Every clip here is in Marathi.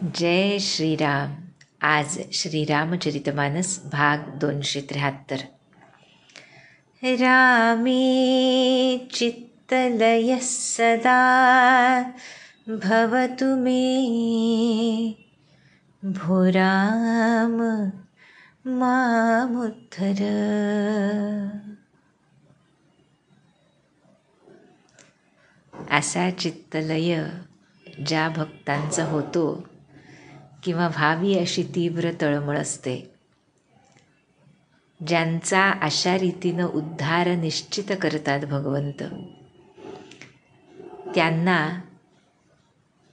जय श्रीराम. आज श्रीरामचरितमानस भाग 273. रामे चित्तलयः सदा भवतु मे, भो राम मामुद्धर. असा चित्तलय ज्या भक्तांचा होतो किंवा व्हावी अशी तीव्र तळमळ असते, ज्यांचा अशा रीतीनं उद्धार निश्चित करतात भगवंत, त्यांना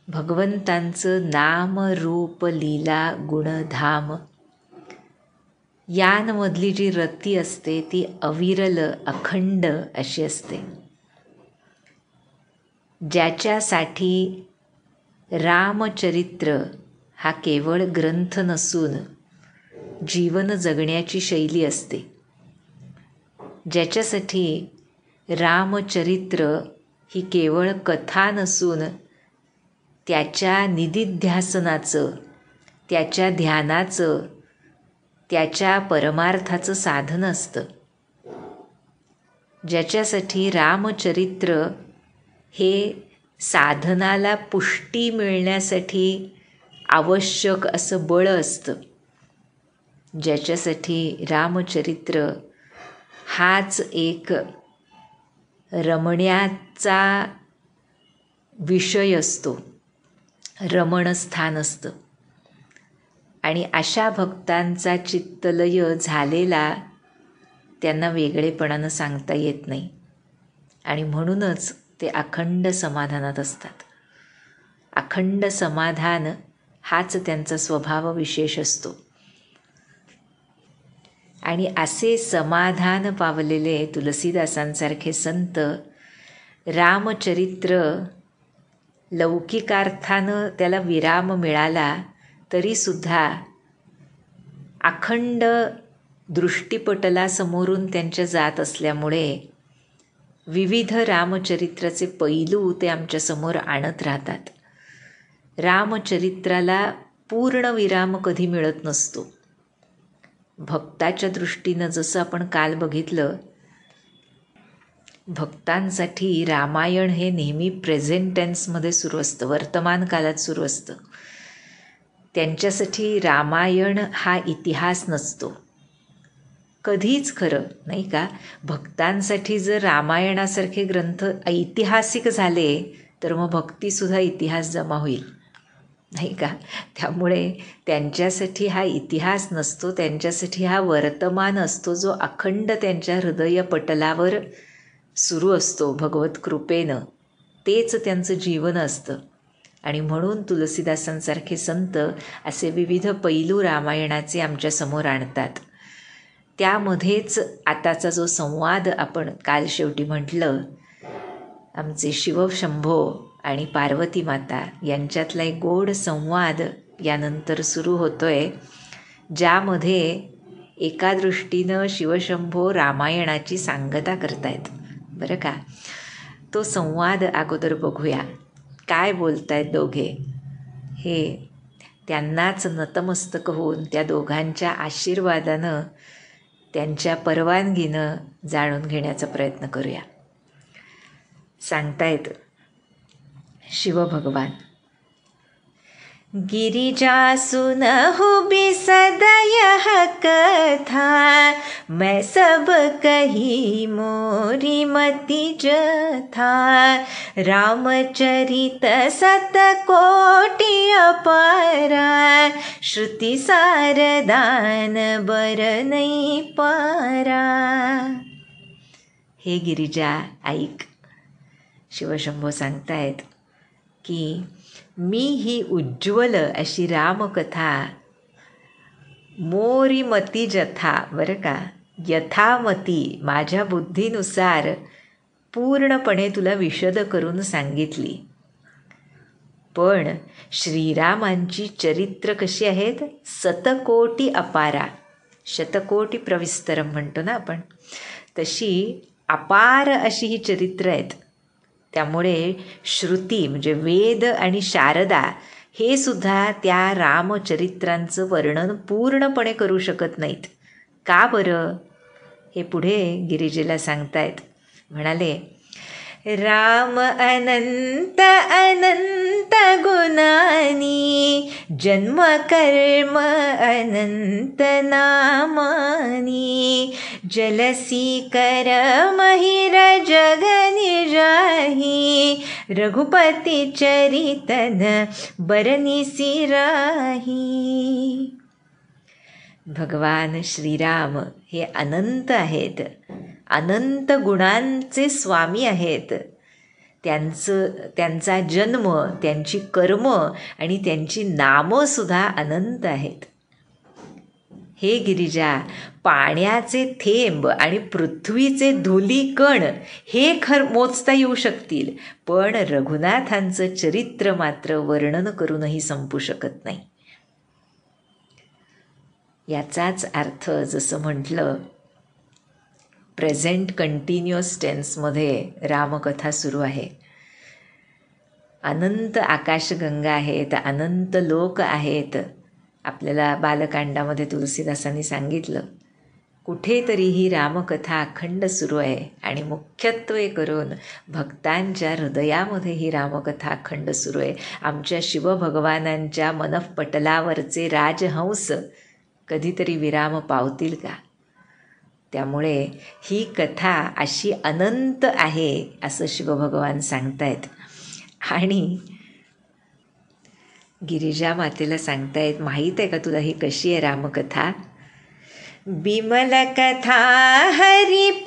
भगवंतांचं नाम रूप लीला गुणधाम यांमधली जी रती असते ती अविरल अखंड अशी असते. ज्याच्यासाठी रामचरित्र हा केवळ ग्रंथ नसून जीवन जगण्याची शैली असते, ज्याच्यासाठी रामचरित्र ही केवळ कथा नसून त्याच्या निदिध्यासनाचं, त्याच्या ध्यानाचं, त्याच्या परमार्थाचं साधन असतं, ज्याच्यासाठी रामचरित्र हे साधनाला पुष्टी मिळण्यासाठी आवश्यक असं बळ असतं, ज्याच्यासाठी रामचरित्र हाच एक रमण्याचा विषय असतो, रमणस्थान असतं. आणि अशा भक्तांचा चित्तलय झालेला त्यांना वेगळेपणानं सांगता येत नाही, आणि म्हणूनच ते अखंड समाधानात असतात. अखंड समाधान हाच त्यांचा स्वभाव विशेष असतो. आणि असे समाधान पावलेले तुलसीदासांसारखे संत रामचरित्र लौकिकार्थानं त्याला विराम मिळाला तरीसुद्धा अखंड दृष्टीपटलासमोरून त्यांच्या जात असल्यामुळे विविध रामचरित्राचे पैलू ते आमच्यासमोर आणत राहतात. रामचरित्राला पूर्ण विराम कधी मिळत नसतो. भक्ताच्या दृष्टीनं जसं आपण काल बघितलं, भक्तांसाठी रामायण हे नेहमी प्रेझेंट टेन्समध्ये सुरू असतं, वर्तमान कालात सुरू असतं. त्यांच्यासाठी रामायण हा इतिहास नसतो कधीच, खरं नाही का? भक्तांसाठी जर रामायणासारखे ग्रंथ ऐतिहासिक झाले तर मग भक्तीसुद्धा इतिहास जमा होईल, नाही का? त्यामुळे त्यांच्यासाठी हा इतिहास नसतो, त्यांच्यासाठी हा वर्तमान असतो, जो अखंड त्यांच्या हृदयपटलावर सुरू असतो भगवत कृपेनं. तेच त्यांचं जीवन असतं. आणि म्हणून तुलसीदासांसारखे संत असे विविध पैलू रामायणाचे आमच्यासमोर आणतात. त्यामध्येच आताचा जो संवाद आपण काल शेवटी म्हटलं, आमचे शिवशंभो आणि पार्वती माता यांच्यातला एक गोड संवाद यानंतर सुरू होतोय, ज्यामध्ये एका दृष्टीनं शिवशंभो रामायणाची सांगता करतायत. बरं का? तो संवाद अगोदर बघूया. काय बोलतायत दोघे हे त्यांनाच नतमस्तक होऊन त्या दोघांच्या आशीर्वादानं, त्यांच्या परवानगीनं जाणून घेण्याचा प्रयत्न करूया. सांगतायत शिवभगवान. गिरिजा सुनहु बिसदयः कथा, मैं सब कही मोरी मति जथा. रामचरित सतकोटि अपारा, श्रुति सारदान बरनई पारा. हे गिरिजा ऐक. शिवशंभो सांगतायत की मी ही उज्ज्वल अशी रामकथा मोरी मती जथा, बरं का, यथामती माझ्या बुद्धीनुसार पूर्णपणे तुला विशद करून सांगितली. पण श्रीरामांची चरित्र कशी आहेत? सतकोटी अपारा, शतकोटी प्रविस्तरम म्हणतो ना आपण, तशी अपार अशी ही चरित्र आहेत. त्यामुळे श्रुती म्हणजे वेद आणि शारदा हे सुद्धा त्या रामचरित्रांचं वर्णन पूर्णपणे करू शकत नाहीत. का बरं? हे पुढे गिरिजेला सांगतायत. म्हणाले, राम अनंत अनंत गुणानी, जन्म कर्म अनंत नामानी, जलसी कर महिर जग निजाही, रघुपती चरितन बरनिसी राही. भगवान श्रीराम हे अनंत आहेत, अनंत गुणांचे स्वामी आहेत. त्यांचा जन्म, त्यांची कर्म आणि त्यांची नामंसुद्धा अनंत आहेत. हे गिरिजा, पाण्याचे थेंब आणि पृथ्वीचे धुलीकण हे मोजता येऊ शकतील, पण रघुनाथांचं चरित्र मात्र वर्णन करूनही संपू शकत नाही. याचाच अर्थ जसं म्हटलं, प्रेझेंट कंटिन्युअस टेन्समध्ये रामकथा सुरू आहे. अनंत आकाशगंगा आहेत, अनंत लोक आहेत. आपल्याला बालकांडामध्ये तुलसीदासांनी सांगितलं, कुठेतरी ही रामकथा अखंड सुरू आहे आणि मुख्यत्वे करून भक्तांच्या हृदयामध्ये ही रामकथा अखंड सुरू आहे. आमच्या शिवभगवानांच्या मनःपटलावरचे राजहंस कधीतरी विराम पावतील का? त्यामुळे ही कथा अशी अनंत आहे असं शिवभगवान सांगतायत. आणि गिरिजा मातेला सांगतायत, माहीत आहे का तुला ही कशी आहे रामकथा? बिमल कथा हरिपददायनी,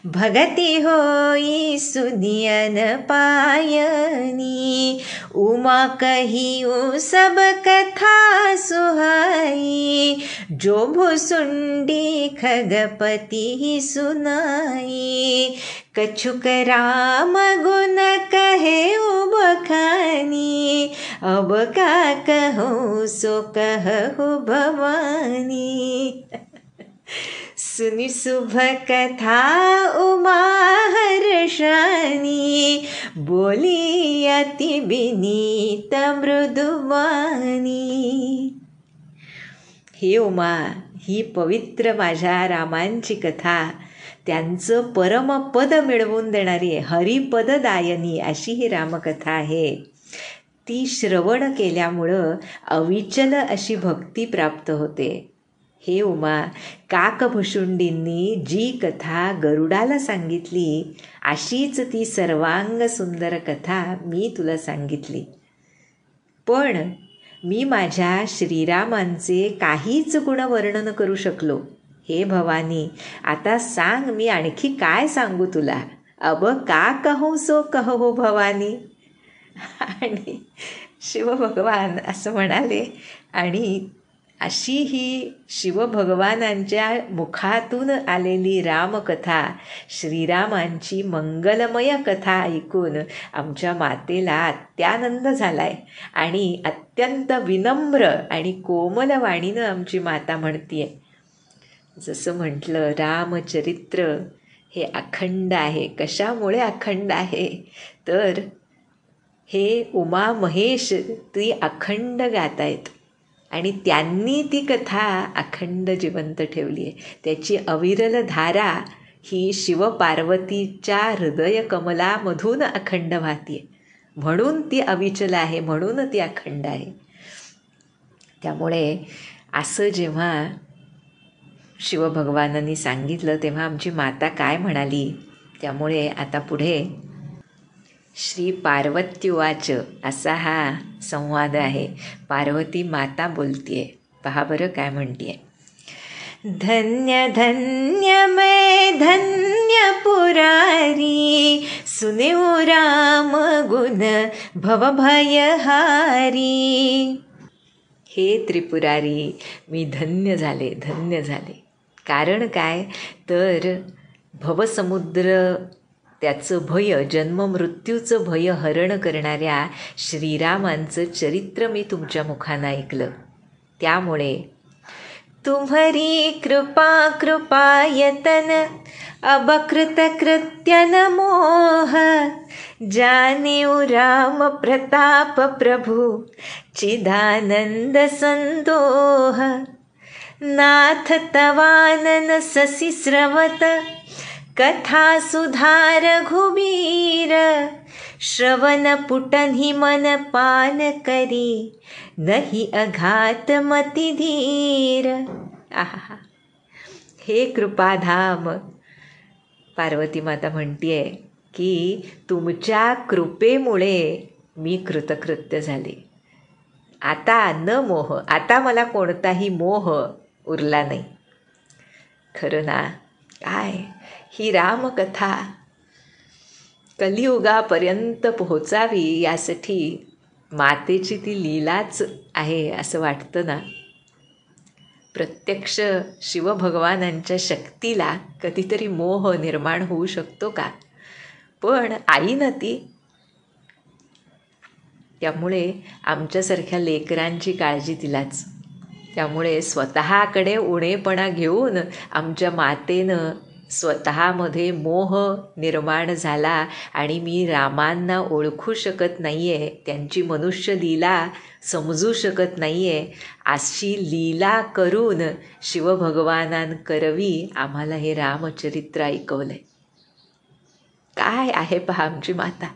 भगती होई सुनियन पायनी, उमा कहिऊ सब कथा सुहाई, जो भुसुंडी खगपति सुनाई, कछुक राम गुण कहे बखानी, अब का कहूँ सो कहु भवानी. सुनि शुभ कथा उमा हर्षानी, बोली अति विनीत मृदुवानी. हे उमा, ही पवित्र माझ्या रामांची कथा त्यांचं परमपद मिळवून देणारी आहे. हरिपददायनी अशी ही रामकथा आहे. ती श्रवण केल्यामुळं अविचल अशी भक्ती प्राप्त होते. हे उमा, काकभुशुंडींनी जी कथा गरुडाला सांगितली अशीच ती सर्वांग सुंदर कथा मी तुला सांगितली. पण मी माझ्या श्रीरामांचे काहीच गुण वर्णन करू शकलो. हे भवानी, आता सांग मी आणखी काय सांगू तुला? अब का कहू सो कहो भवानी. आणि शिवभगवान असं म्हणाले. आणि अशी ही शिवभगवानांच्या मुखातून आलेली रामकथा, श्रीरामांची मंगलमय कथा ऐकून आमच्या मातेला अत्यानंद झाला आहे. आणि अत्यंत विनम्र आणि कोमल वाणीनं आमची माता म्हणते आहे. जसं म्हटलं, रामचरित्र हे अखंड आहे. कशामुळे अखंड आहे? तर हे उमा महेश ती अखंड गात आहेत आणि त्यांनी ती कथा अखंड जिवंत ठेवली आहे. त्याची अविरल धारा ही शिवपार्वतीच्या हृदय कमलामधून अखंड वाहते, म्हणून ती अविचल आहे, म्हणून ती अखंड आहे. त्यामुळे असं जेव्हा शिवभगवानांनी सांगितलं तेव्हा आमची माता काय म्हणाली? त्यामुळे आता पुढे श्री पार्वत्युवाच असा हा संवाद आहे. पार्वती माता बोलतीये. पहा बरं काय म्हणतीये. धन्य धन्य मै धन्य पुरारी, सुनेऊ राम गुण भवभयहारी. हे त्रिपुरारी, मी धन्य झाले, धन्य झाले. कारण काय? तर भवसमुद्र त्याचं भय, जन्ममृत्यूचं भय हरण करणाऱ्या श्रीरामांचं चरित्र मी तुमच्या मुखानं ऐकलं. त्यामुळे तुम्हरी कृपा कृपायतन अब कृत कृत्य न मोह, जानेउ राम प्रताप प्रभु चिदानंद संदोह। नाथ तवानन ससी स्रवत कथा सुधार घुबीर, श्रवण पुटन्हि मन पान करी नहीं अघात मति धीर। आहा, हे कृपाधाम, पार्वती माता म्हणतीये की तुमच्या कृपेमुळे मी कृतकृत्य झाले. आता न मोह, आता मला कोणताही मोह उरला नाही. खरं ना, काय ही रामकथा कलियुगापर्यंत पोहोचावी यासाठी मातेची ती लीलाच आहे असं वाटतं ना. प्रत्यक्ष शिवभगवानांच्या शक्तीला कधीतरी मोह निर्माण होऊ शकतो का? पण आई ना ती. त्यामुळे आमच्यासारख्या लेकरांची काळजी तिलाच. त्यामुळे स्वतःकडे उणेपणा घेऊन आमच्या मातेनं स्वतःमध्ये मोह निर्माण झाला आणि मी रामांना ओळखू शकत नाही आहे, त्यांची मनुष्य लीला समजू शकत नाही आहे, अशी लीला करून शिवभगवानांकरवी आम्हाला हे रामचरित्र ऐकवलं आहे. काय आहे पहा आमची माता.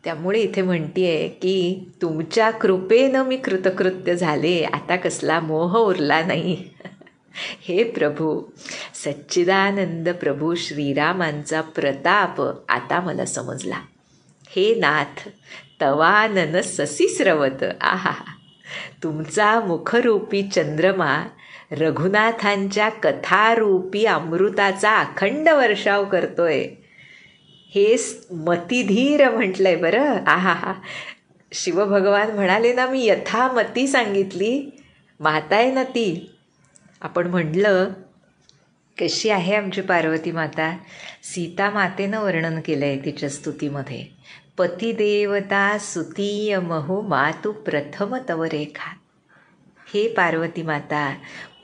त्यामुळे इथे म्हणतीये की तुमच्या कृपेनं मी कृतकृत्य झाले, आता कसला मोह उरला नाही. हे प्रभू, सच्चिदानंद प्रभू श्रीरामांचा प्रताप आता मला समजला. हे नाथ, तवानन ससी स्रवत, आहा, तुमचा मुखरूपी चंद्रमा रघुनाथांच्या कथारूपी अमृताचा अखंड वर्षाव करतोय. हे मतिधीर म्हटलंय बरं. आहा हा, शिवभगवान म्हणाले ना, मी यथामती सांगितली. माता आहे ना ती. आपण म्हटलं कशी आहे आमची पार्वती माता. सीता मातेनं वर्णन केलं आहे तिच्या स्तुतीमध्ये. पतिदेवता सुतीय महु मातु प्रथम तव रेखा. हे पार्वती माता,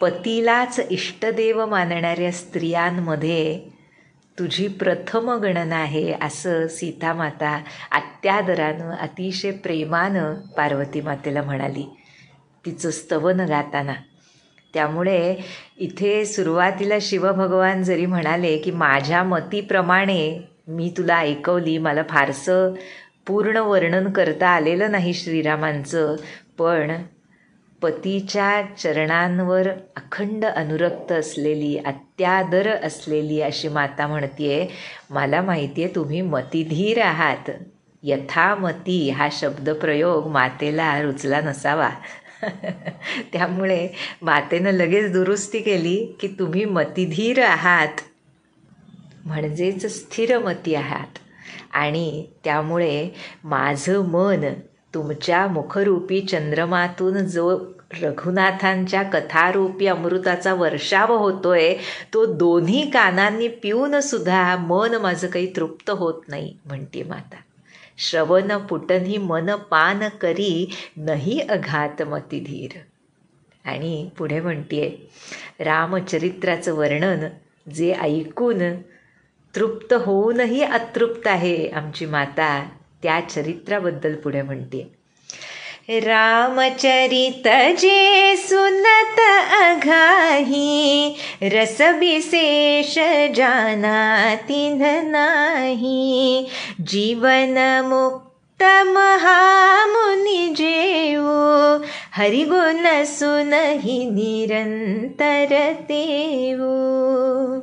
पतीलाच इष्टदेव मानणाऱ्या स्त्रियांमध्ये तुझी प्रथम गणना आहे असं सीता माता अत्यादरानं अतिशय प्रेमानं पार्वती मातेला म्हणाली तिचं स्तवन गाताना. त्यामुळे इथे सुरुवातीला शिवभगवान जरी म्हणाले की माझ्या मतीप्रमाणे मी तुला ऐकवली, मला फारसं पूर्ण वर्णन करता आलेलं नाही श्रीरामांचं, पण पतीच्या चरणांवर अखंड अनुरक्त असलेली, अत्यादर असलेली अशी माता म्हणतीये, मला माहिती आहे तुम्ही मतिधीर आहात. यथामती हा शब्दप्रयोग मातेला रुचला नसावा. त्यामुळे मातेनं लगेच दुरुस्ती केली की तुम्ही मतिधीर आहात म्हणजेच स्थिरमती आहात. आणि त्यामुळे माझं मन तुमच्या मुखरूपी चंद्रमातून जो रघुनाथांच्या कथारूपी अमृताचा वर्षाव होतोय तो दोन्ही कानांनी पिऊन सुद्धा मन माझं काही तृप्त होत नाही म्हणते माता. श्रवण पुटन्हि मन पान करी नाही अघात मतिधीर. आणि पुढे म्हणतीये रामचरित्राचं वर्णन जे ऐकून तृप्त होऊनही अतृप्त आहे आमची माता, त्या चरित्राबद्दल पुढे म्हणते. रामचरित जे सुनत अघाही, रस विशेष जाना तिन्ह नाही. जीवन मुक्त महामुनि जेऊ, हरिगुण सुनहि निरंतर तेऊ.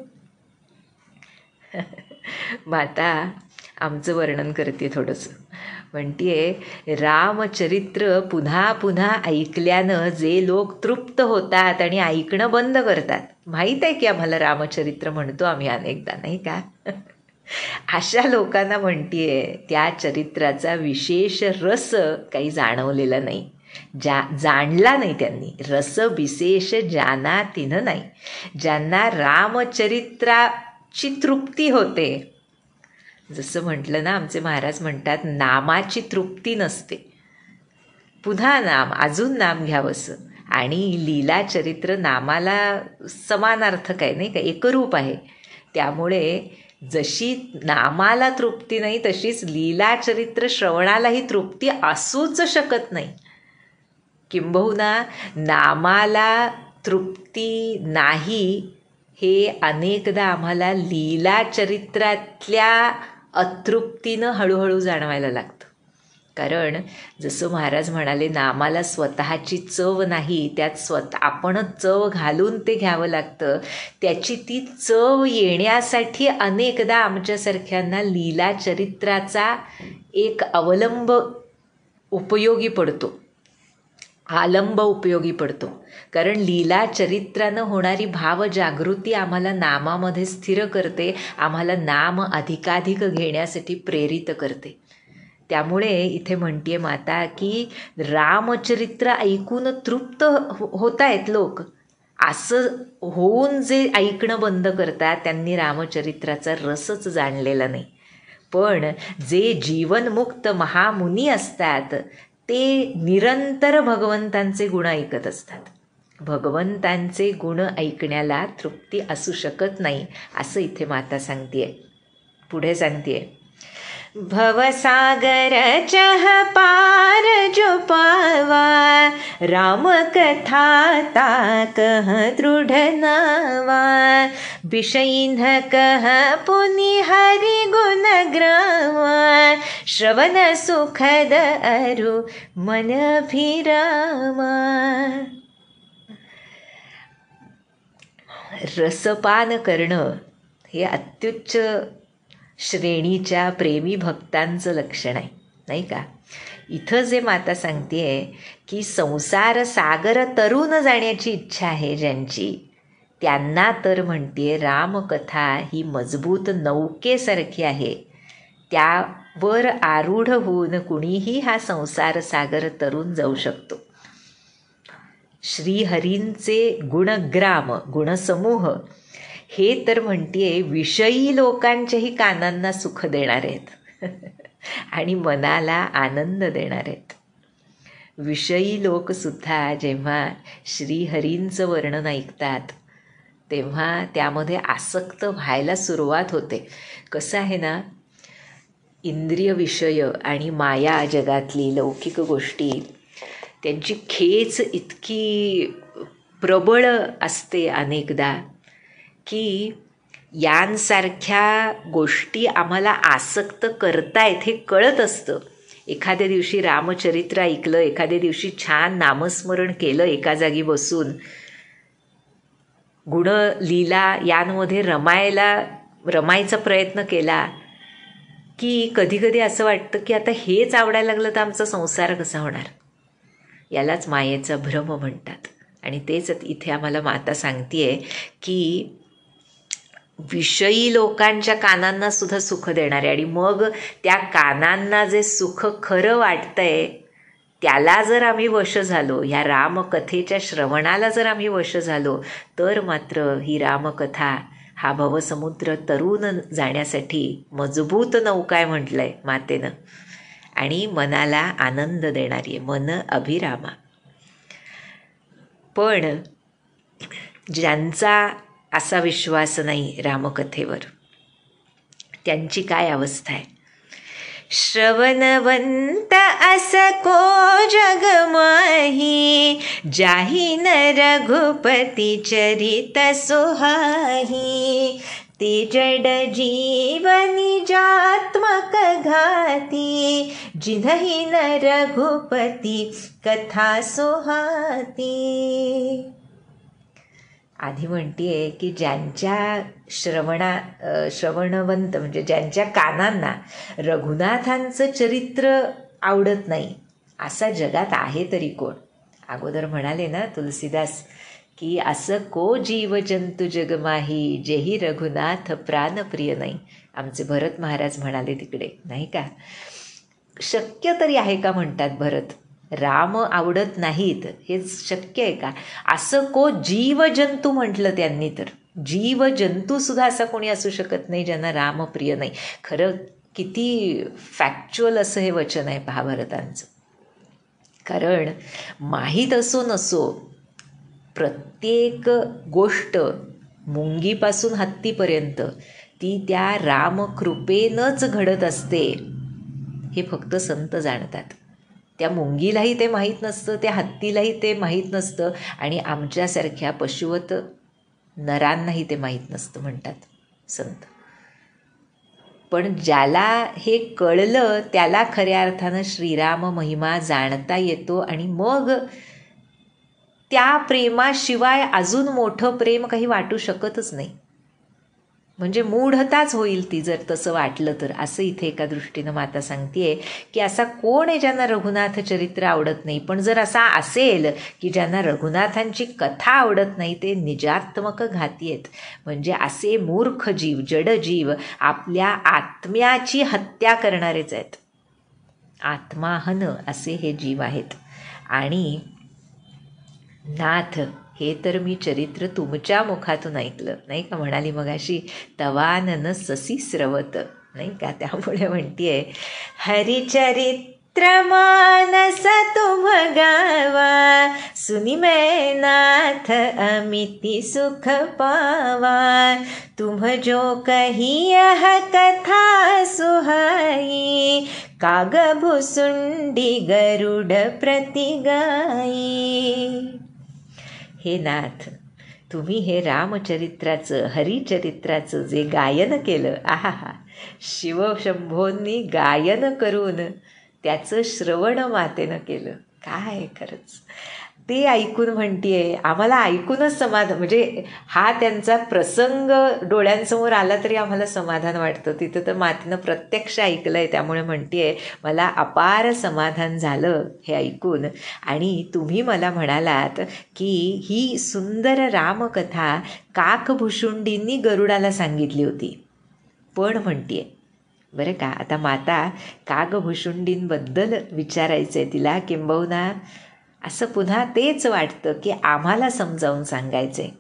माता आमचं वर्णन करते थोडंसं. म्हणतीये रामचरित्र पुन्हा पुन्हा ऐकल्यानं जे लोक तृप्त होतात आणि ऐकणं बंद करतात, माहीत आहे की आम्हाला रामचरित्र म्हणतो आम्ही अनेकदा, नाही का? अशा लोकांना म्हणतीये त्या चरित्राचा विशेष रस काही जाणवलेला नाही, जाणला नाही त्यांनी. रस विशेष जाना तिन्ह नाही. ज्यांना रामचरित्राची तृप्ती होते, जसं म्हटलं ना आमचे महाराज म्हणतात नामाची तृप्ती नसते, पुन्हा नाम अजून नाम घ्यावंसं आणि लीला चरित्र नामाला समानार्थक आहे नाही का, एकरूप आहे. त्यामुळे जशी नामाला तृप्ती नाही तशीच लीला चरित्र श्रवणालाही तृप्ती असूच शकत नाही. किंबहुना नामाला तृप्ती नाही हे अनेकदा आम्हाला लीला चरित्रातल्या अतृप्तीनं हळूहळू जाणवायला लागतं. कारण जसं महाराज म्हणाले, नामाला स्वतःची चव नाही, त्यात आपणच चव घालून ते घ्यावं लागतं. त्याची ती चव येण्यासाठी अनेकदा आमच्यासारख्यांना लीला चरित्राचा एक अवलंब उपयोगी पडतो, आलंब उपयोगी पडतो. कारण लीला चरित्रानं होणारी भावजागृती आम्हाला नामामध्ये स्थिर करते, आम्हाला नाम अधिकाधिक घेण्यासाठी प्रेरित करते. त्यामुळे इथे म्हणतीये माता की रामचरित्र ऐकून तृप्त होत आहेत लोक, असं होऊन जे ऐकणं बंद करतात त्यांनी रामचरित्राचा रसच जाणलेला नाही. पण जे जीवनमुक्त महामुनी असतात ते निरंतर भगवंतांचे गुण ऐकत असतात. भगवंतांचे गुण ऐकण्याला तृप्ती असू शकत नाही असं इथे माता सांगतेय. पुढे सांगतेय, भवसागर चह पार जो पावा, राम कथा ता कह दृढ नावा, विषयीन कह पुनि हरि गुण ग्रावा, श्रवण सुखद अरु मन भिरामा. रसपान करणं हे अत्युच्च श्रेणीच्या प्रेमी भक्तांचं लक्षण आहे नाही का. इथं जे माता सांगतेय की संसार सागर तरून जाण्याची इच्छा आहे ज्यांची, त्यांना तर म्हणते रामकथा ही मजबूत नौकेसारखी आहे. त्यावर आरूढ होऊन कुणीही हा संसार सागर तरून जाऊ शकतो. श्रीहरींचे गुणग्राम, गुणसमूह हे तर म्हणतीये विषयी लोकांच्याही कानांना सुख देणारे आहेत आणि मनाला आनंद देणारे आहेत. विषयी लोकसुद्धा जेव्हा श्रीहरींचं वर्णन ऐकतात तेव्हा त्यामध्ये आसक्त व्हायला सुरुवात होते. कसं आहे ना, इंद्रिय विषय आणि माया जगातली लौकिक गोष्टी त्यांची खेच इतकी प्रबळ असते अनेकदा की यांसारख्या गोष्टी आम्हाला आसक्त करतायत हे कळत असतं. एखाद्या दिवशी रामचरित्र ऐकलं, एखाद्या दिवशी छान नामस्मरण केलं एका जागी बसून, गुण लीला यांमध्ये रमायचा प्रयत्न केला की कधी कधी असं वाटतं की आता हेच आवडायला लागलं तर आमचा संसार कसा होणार. यालाच मायेचा भ्रम म्हणतात. आणि तेच इथे आम्हाला माता सांगतेय की विषयी लोकांच्या कानांना सुद्धा सुख देणारे, आणि मग त्या कानांना जे सुख खरं वाटतंय त्याला जर आम्ही वश झालो, ह्या रामकथेच्या श्रवणाला जर आम्ही वश झालो, तर मात्र ही रामकथा हा भवसमुद्र तरून जाण्यासाठी मजबूत नौका आहे म्हटलंय मातेनं, आणि मनाला आनंद देणारी आहे, मन अभिरामा. पण ज्यांचा असा विश्वास नाही रामकथेवर, त्यांची काय अवस्था आहे. श्रवणवंत अस को जग माही, जाही न रघुपती चरित सुहाही, ते जड जीवनी जात्मक घाती, जिन्हि न रघुपती कथा सुहाती. आधी म्हणतीये की ज्यांच्या श्रवणवंत म्हणजे ज्यांच्या कानांना रघुनाथांचं चरित्र आवडत नाही असा जगात आहे तरी कोण. अगोदर म्हणाले ना तुलसीदास की असं को जीव जंतू जगमाही, जेही रघुनाथ प्राणप्रिय नाही. आमचे भरत महाराज म्हणाले तिकडे नाही का. शक्य तरी आहे का म्हणतात भरत, राम आवडत नाहीत हे शक्य आहे का. असं को जीवजंतू म्हटलं त्यांनी, तर जीवजंतूसुद्धा असा कोणी असू शकत नाही ज्यांना राम प्रिय नाही. खरं किती फॅक्च्युअल असं हे वचन आहे महाभारतांचं. कारण माहीत असो नसो प्रत्येक गोष्ट मुंगीपासून हत्तीपर्यंत ती त्या रामकृपेनंच घडत असते हे फक्त संत जाणतात. त्या मुंगीलाही ते माहीत नसतं, त्या हत्तीलाही ते माहीत नसतं आणि आमच्यासारख्या पशुवत नरांनाही ते माहीत नसतं म्हणतात संत. पण ज्याला हे कळलं त्याला खऱ्या अर्थानं श्रीराम महिमा जाणता येतो आणि मग त्या प्रेमाशिवाय अजून मोठं प्रेम काही वाटू शकतच नाही. म्हणजे मूढताच होईल ती जर तसं वाटलं तर. असं इथे एका दृष्टीनं माता सांगतेय की असा कोण आहे ज्यांना रघुनाथ चरित्र आवडत नाही. पण जर असा असेल की ज्यांना रघुनाथांची कथा आवडत नाही ते निजात्मक घाती आहेत. म्हणजे असे मूर्ख जीव, जडजीव आपल्या आत्म्याची हत्या करणारेच आहेत. आत्माहन असे हे जीव आहेत. आणि नाथ हे तर मी चरित्र तुमच्या मुखातून ऐकलं, नाही का. म्हणाली मगाशी तवानन ससी स्रवत, नाही का. त्यामुळे म्हणतीये हरिचरित्र मानस तुम गावा, सुनी मै नाथ अमिति सुख पावा, तुम जो कहियह कथा सुहाई, काग भुसुंडी गरुड प्रतिगाई. हे नाथ, तुम्ही हे रामचरित्राचं, हरिचरित्राचं जे गायन केलं, आहा, शिवशंभोंनी गायन करून त्याचं श्रवण मातेनं केलं. काय खरंच ते ऐकून म्हणतीये आम्हाला ऐकूनच समाधान. म्हणजे हा त्यांचा प्रसंग डोळ्यांसमोर आला तरी आम्हाला समाधान वाटतं. तिथं तर मातेनं प्रत्यक्ष ऐकलं आहे. त्यामुळे म्हणतीये मला अपार समाधान झालं हे ऐकून. आणि तुम्ही मला म्हणालात की ही सुंदर रामकथा काकभुशुंडींनी गरुडाला सांगितली होती. पण म्हणतीये बरं का, आता माता काकभुशुंडींबद्दल विचारायचं आहे तिला, किंबहुना असं पुन्हा तेच वाटतं की आम्हाला समजावून सांगायचं आहे.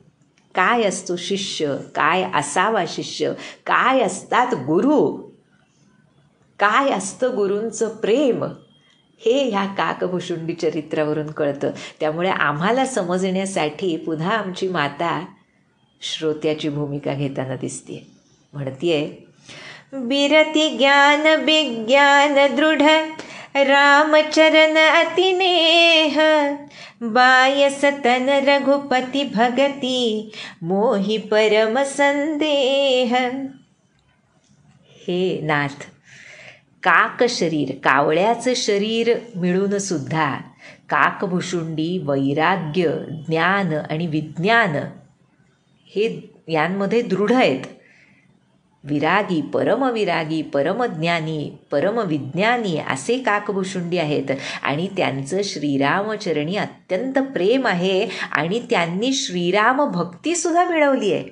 काय असतो शिष्य, काय असावा शिष्य, काय असतात गुरु, काय असतं गुरूंचं प्रेम, हे ह्या काकभुशुंडी चरित्रावरून कळतं. त्यामुळे आम्हाला समजण्यासाठी पुन्हा आमची माता श्रोत्याची भूमिका घेताना दिसते. म्हणतीये बिरती ज्ञान विज्ञान दृढ, रामचरण अतिनेह, बायसतन रघुपती भगती, मोहि परम संदेह. हे नाथ, काक शरीर, कावळ्याचं शरीर मिळून सुद्धा काकभुशुंडी वैराग्य, ज्ञान आणि विज्ञान हे यांमध्ये दृढ आहेत. विरागी, परमविरागी, परमज्ञानी, परमविज्ञानी असे काकभुशुंडी आहेत. आणि त्यांचं श्रीरामचरणी अत्यंत प्रेम आहे आणि त्यांनी श्रीराम भक्तीसुद्धा मिळवली आहे.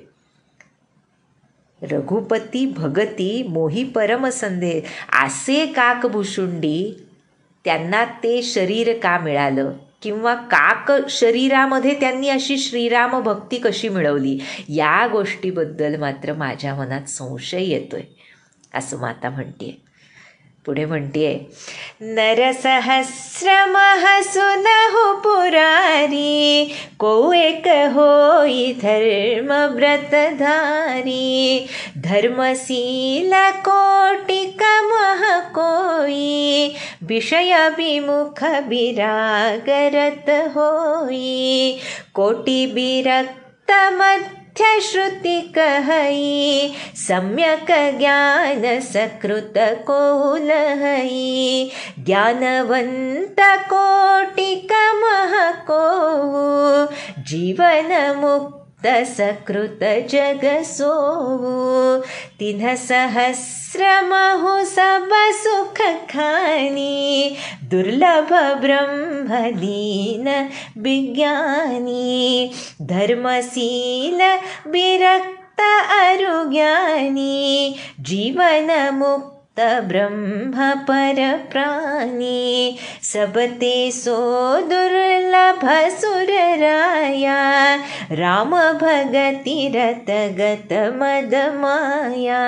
रघुपती भगती मोही परमसंदेह असे काकभुशुंडी, त्यांना ते शरीर का मिळालं किंवा काक शरीरामध्ये त्यांनी अशी श्रीराम भक्ती कशी मिळवली, या गोष्टीबद्दल मात्र माझ्या मनात संशय येतोय असं माता म्हणतेय. पुढे म्हणतेय नरसहस्रमः सुनहु पुरारी, को एक होई धर्म व्रतधारी, धर्मशील कोटि कमह कोई, विषय विमुख विरागरत होई, कोटि विरक्त मध्य श्रुति कहई, सम्यक ज्ञान सकृत को लहई, ज्ञानवंत कोटि कमह को, जीवन मुक्त सकृत जग सोवु, तिन्ह सहस्र महु सब सुख खानी, दुर्लभ ब्रह्म दीन विज्ञानी, धर्मशील विरक्त अरुज्ञानी, जीवन मुक्त ब्रह्म पर प्राणी, सबते सो दुर्लभ सुर राया, राम भगति रत गत मद माया,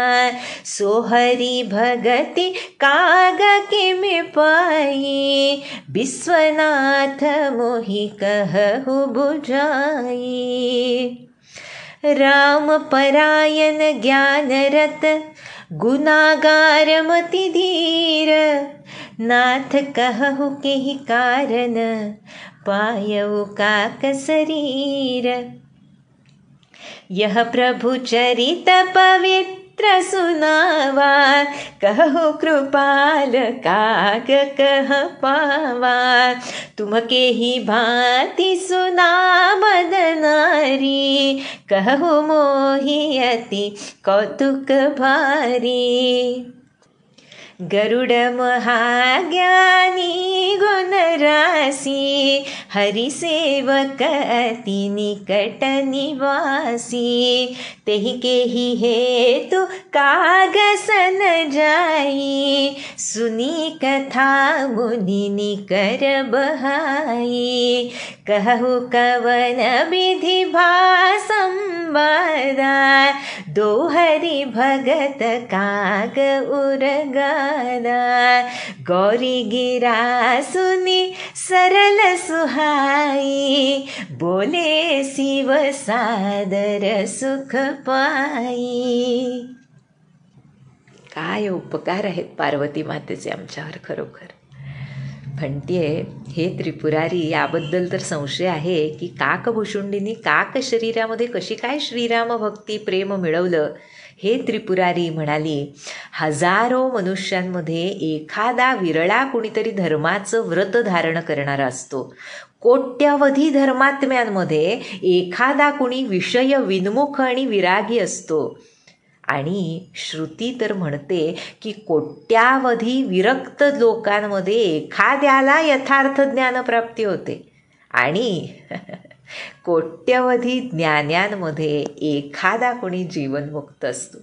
सो हरि भगति काग किमि पाई, विश्वनाथ मोहि कहु बुझाई। राम परायण ज्ञान रत, गुनागार मति धीर, नाथ कहु केहि कारण, पायउ काक शरीर। यह प्रभु चरित पवित्र सुनावा, कहु कृपाल काग कह पावा, तुम केहि भांति सुना मद नारी, कहु मोहि अति कौतुक भारी। गरुड़ महाज्ञानी गुण राशि, हरि सेवक अति निकट निवासी, तेहि केहि हेतु काग सन जाई, सुनी कथा मुनि निकर बहाई, कहु कवन विधि भासंवादा, दो हरि भगत काग उरगादा। गौरी गिरा सुनी सरल सुहाई, बोले शिव सादर सुख पाई। काय उपकार आहेत पार्वती मातेचे आमच्यावर खरोखर. म्हणतीये हे त्रिपुरारी, याबद्दल तर संशय आहे की काकभुशुंडींनी काक शरीरामध्ये कशी काय श्रीराम भक्ती प्रेम मिळवलं. हे त्रिपुरारी म्हणाली, हजारो मनुष्यांमध्ये एखादा विरळा कुणीतरी धर्माचं व्रत धारण करणारा असतो. कोट्यवधी धर्मात्म्यांमध्ये एखादा कुणी विषय विन्मुख आणि विरागी असतो. आणि श्रुती तर म्हणते की कोट्यावधी विरक्त लोकांमध्ये एखाद्याला यथार्थ ज्ञानप्राप्ती होते आणि कोट्यवधी ज्ञान्यांमध्ये एखादा कोणी जीवनमुक्त असतो.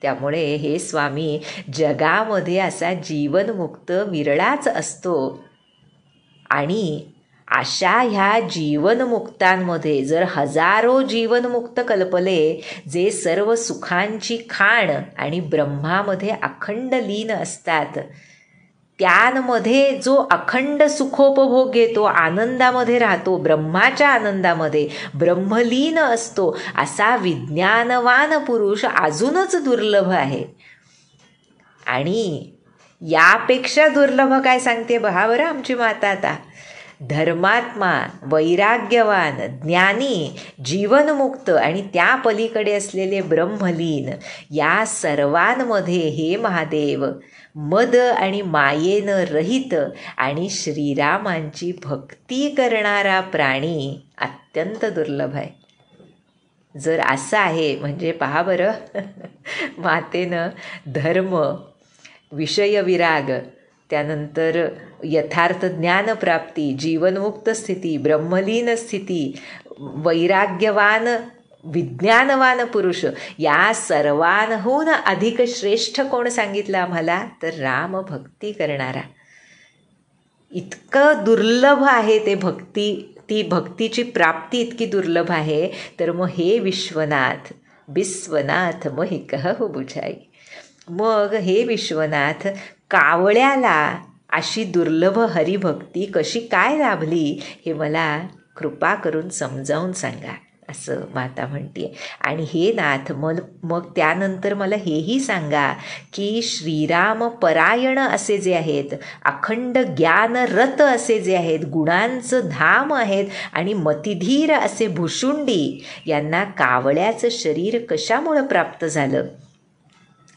त्यामुळे हे स्वामी, जगामध्ये असा जीवनमुक्त विरळाच असतो. आणि अशा ह्या जीवनमुक्तांमध्ये जर हजारो जीवनमुक्त कल्पले, जे सर्व सुखांची खाण आणि ब्रह्मामध्ये अखंड लीन असतात, त्यांमध्ये जो अखंड सुखोपभोग घेतो, आनंदामध्ये राहतो, ब्रह्माच्या आनंदामध्ये ब्रह्मलीन असतो, असा विज्ञानवान पुरुष अजूनच दुर्लभ आहे. आणि यापेक्षा दुर्लभ काय सांगते पहा बरं आमची माता आता. धर्मात्मा, वैराग्यवान, ज्ञानी, जीवनमुक्त आणि त्या पलीकडे असलेले ब्रह्मलीन, या सर्वांमध्ये हे महादेव मद आणि मायेनं रहित आणि श्रीरामांची भक्ती करणारा प्राणी अत्यंत दुर्लभ आहे. जर असं आहे म्हणजे पहा बरं, मातेनं धर्म, विषयविराग, त्यानंतर यथार्थ ज्ञानप्राप्ती, जीवनमुक्त स्थिती, ब्रह्मलीन स्थिती, वैराग्यवान विज्ञानवान पुरुष, या सर्वांहून अधिक श्रेष्ठ कोण सांगितलं आम्हाला, तर राम भक्ती करणारा. इतकं दुर्लभ आहे ते भक्ती, ती भक्तीची प्राप्ती इतकी दुर्लभ आहे. तर मग हे विश्वनाथ, विश्वनाथ मोहि कहु बुझाई. मग हे विश्वनाथ, कावळ्याला अशी दुर्लभ हरिभक्ती कशी काय लाभली हे मला कृपा करून समजावून सांगा, असं माता म्हणते. आणि हे नाथ, मग त्यानंतर मला हेही सांगा की श्रीराम परायण असे जे आहेत, अखंड ज्ञानरत असे जे आहेत, गुणांचं धाम आहेत आणि मतिधीर असे भुशुंडी, यांना कावळ्याचं शरीर कशामुळं प्राप्त झालं.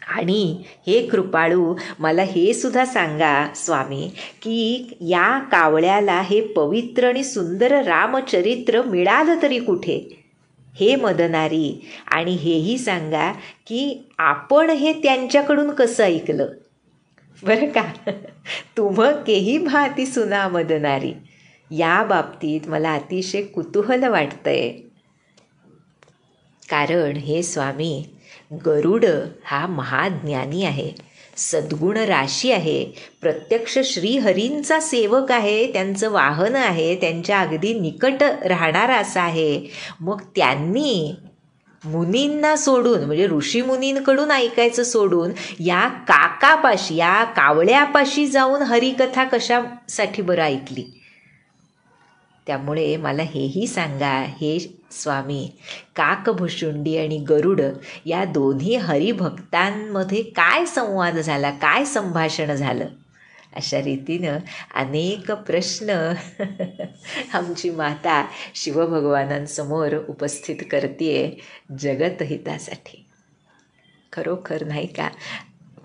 आणि हे कृपाळू, मला हे सुद्धा सांगा स्वामी की या कावळ्याला हे पवित्र आणि सुंदर रामचरित्र मिळालं तरी कुठे, हे मदनारी. आणि हेही सांगा की आपण हे त्यांच्याकडून कसं ऐकलं बरं का. तुम केही भाती सुना मदनारी, या बाबतीत मला अतिशय कुतूहल वाटतंय. कारण हे स्वामी, गरुड हा महाज्ञानी आहे, सद्गुण राशी आहे, प्रत्यक्ष श्रीहरींचा सेवक आहे, त्यांचं वाहन आहे, त्यांच्या अगदी निकट राहणारा असा आहे. मग त्यांनी मुनींना सोडून, म्हणजे ऋषीमुनींकडून ऐकायचं सोडून या काकापाशी, या कावळ्यापाशी जाऊन हरिकथा कशासाठी बरं ऐकली? त्यामुळे मला हेही सांगा, हे स्वामी, काकभुशुंडी आणि गरुड या दोन्ही हरिभक्तांमध्ये काय संवाद झाला, काय संभाषण झालं? अशा रीतीनं अनेक प्रश्न आमची माता शिवभगवानांसमोर उपस्थित करते जगतहितासाठी. खरोखर नाही का,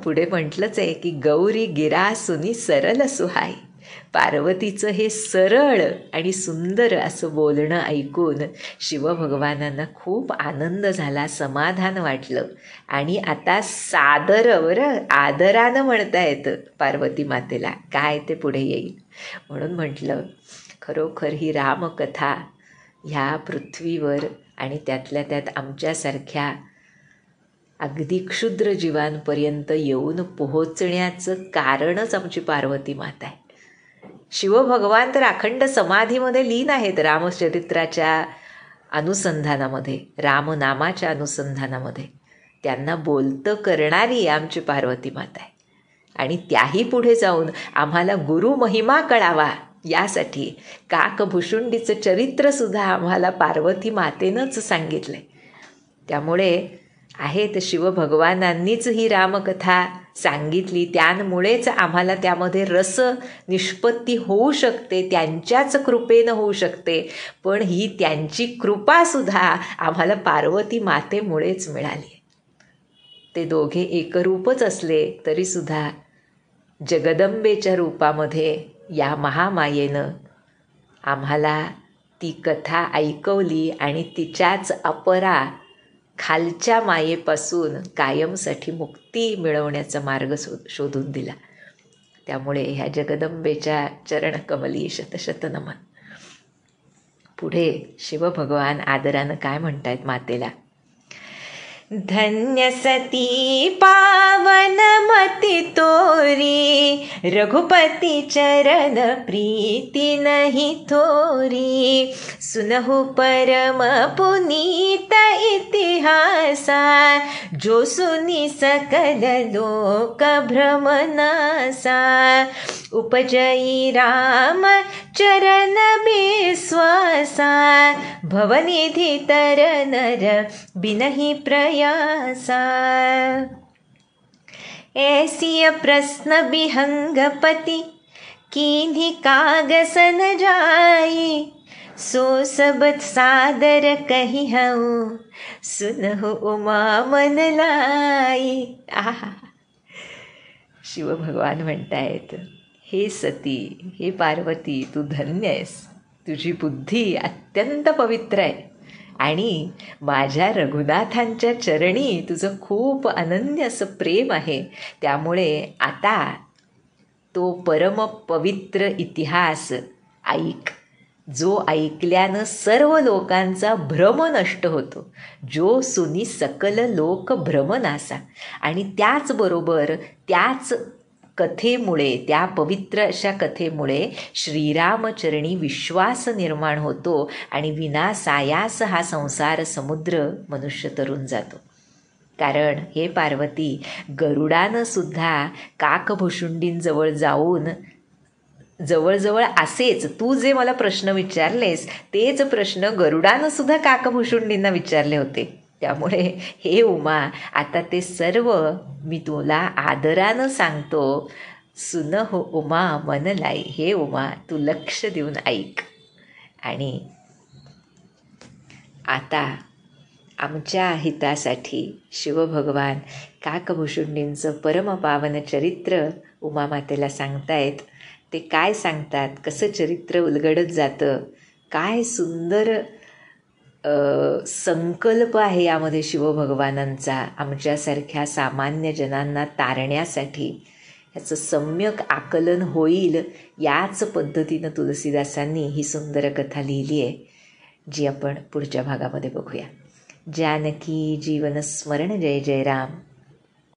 पुढे म्हटलंच आहे की गौरी गिरासुनी सरल सुहाय. पार्वतीचं हे सरळ आणि सुंदर असं बोलणं ऐकून शिवभगवानांना खूप आनंद झाला, समाधान वाटलं. आणि आता आदरानं म्हणता येतं पार्वती मातेला, काय ते पुढे येईल. म्हणून म्हटलं, खरोखर ही रामकथा ह्या पृथ्वीवर आणि त्यातल्या त्यात आमच्यासारख्या अगदी क्षुद्र जीवांपर्यंत येऊन पोहोचण्याचं कारणच आमची पार्वती माता आहे. शिवभगवान तर अखंड समाधीमध्ये लीन आहेत रामचरित्राच्या अनुसंधानामध्ये, रामनामाच्या अनुसंधानामध्ये. त्यांना बोलतं करणारी आमची पार्वती माता आहे. आणि त्याही पुढे जाऊन आम्हाला गुरु महिमा कळावा यासाठी काकभुशुंडीचं चरित्रसुद्धा आम्हाला पार्वती मातेनंच सांगितलं आहे. त्यामुळे आहेत शिवभगवानांनीच ही रामकथा सांगितली, त्यामुळेच आम्हाला त्यामध्ये रस निष्पत्ती होऊ शकते, त्यांच्याच कृपेनं होऊ शकते. पण ही त्यांची कृपासुद्धा आम्हाला पार्वती मातेमुळेच मिळाली. ते दोघे एकरूपच असले तरीसुद्धा जगदंबेच्या रूपामध्ये या महामायेनं आम्हाला ती कथा ऐकवली आणि तिच्याच अपरा खालच्या मायेपासून कायमसाठी मुक्ती मिळवण्याचा मार्ग शोधून दिला. त्यामुळे ह्या जगदंबेच्या चरणकमली शतशत नमन. पुढे शिवभगवान आदरानं काय म्हणतायत मातेला? धन्य सती पावन मती तोरी, रघुपती चरण प्रीति नहीं थोरी. सुनहु परम पुनीत इतिहासा, जो सुनी सकल लोक भ्रमनासा. उपजई राम चरण विश्वासा, भवनिधि तर नर बिनहि प्रयासा. ऐसी प्रश्न विहंगपति, कीन्ही कागस न जाई. सो सब सादर कही हूँ, सुनहु उमा मन लाई. आहा, शिवभगवान म्हणतायत, हे सती, हे पार्वती, तू धन्य आहेस. तुझी बुद्धी अत्यंत पवित्र आहे आणि माझ्या रघुनाथांच्या चरणी तुझं खूप अनन्य असं प्रेम आहे. त्यामुळे आता तो परम पवित्र इतिहास ऐक, जो ऐकल्यानं सर्व लोकांचा भ्रम नष्ट होतो. जो सुनी सकल लोक भ्रमनासा. आणि त्याचबरोबर त्याच कथेमुळे, त्या पवित्र अशा कथेमुळे श्रीरामचरणी विश्वास निर्माण होतो आणि विनासायास हा संसार समुद्र मनुष्य तरून जातो. कारण हे पार्वती, गरुडानं सुद्धा काकभुशुंडींजवळ जाऊन जवळजवळ असेच तू जे मला प्रश्न विचारलेस तेच प्रश्न गरुडानं सुद्धा काकभुशुंडींना विचारले होते. त्यामुळे हे उमा, आता ते सर्व मी तुला आदरानं सांगतो. सुन हो उमा मन लाई. हे उमा, तू लक्ष देऊन ऐक. आणि आता आमच्या हितासाठी शिवभगवान काकभुशुंडींचं परमपावन चरित्र उमामातेला सांगतायत. ते काय सांगतात, कसं चरित्र उलगडत जातं, काय सुंदर संकल्प आहे यामध्ये शिवभगवानांचा आमच्यासारख्या सामान्य जनांना तारण्यासाठी. ह्याचं सम्यक आकलन होईल याच पद्धतीनं तुलसीदासांनी ही सुंदर कथा लिहिली आहे, जी आपण पुढच्या भागामध्ये बघूया. जानकी जीवन स्मरण. जय जय राम.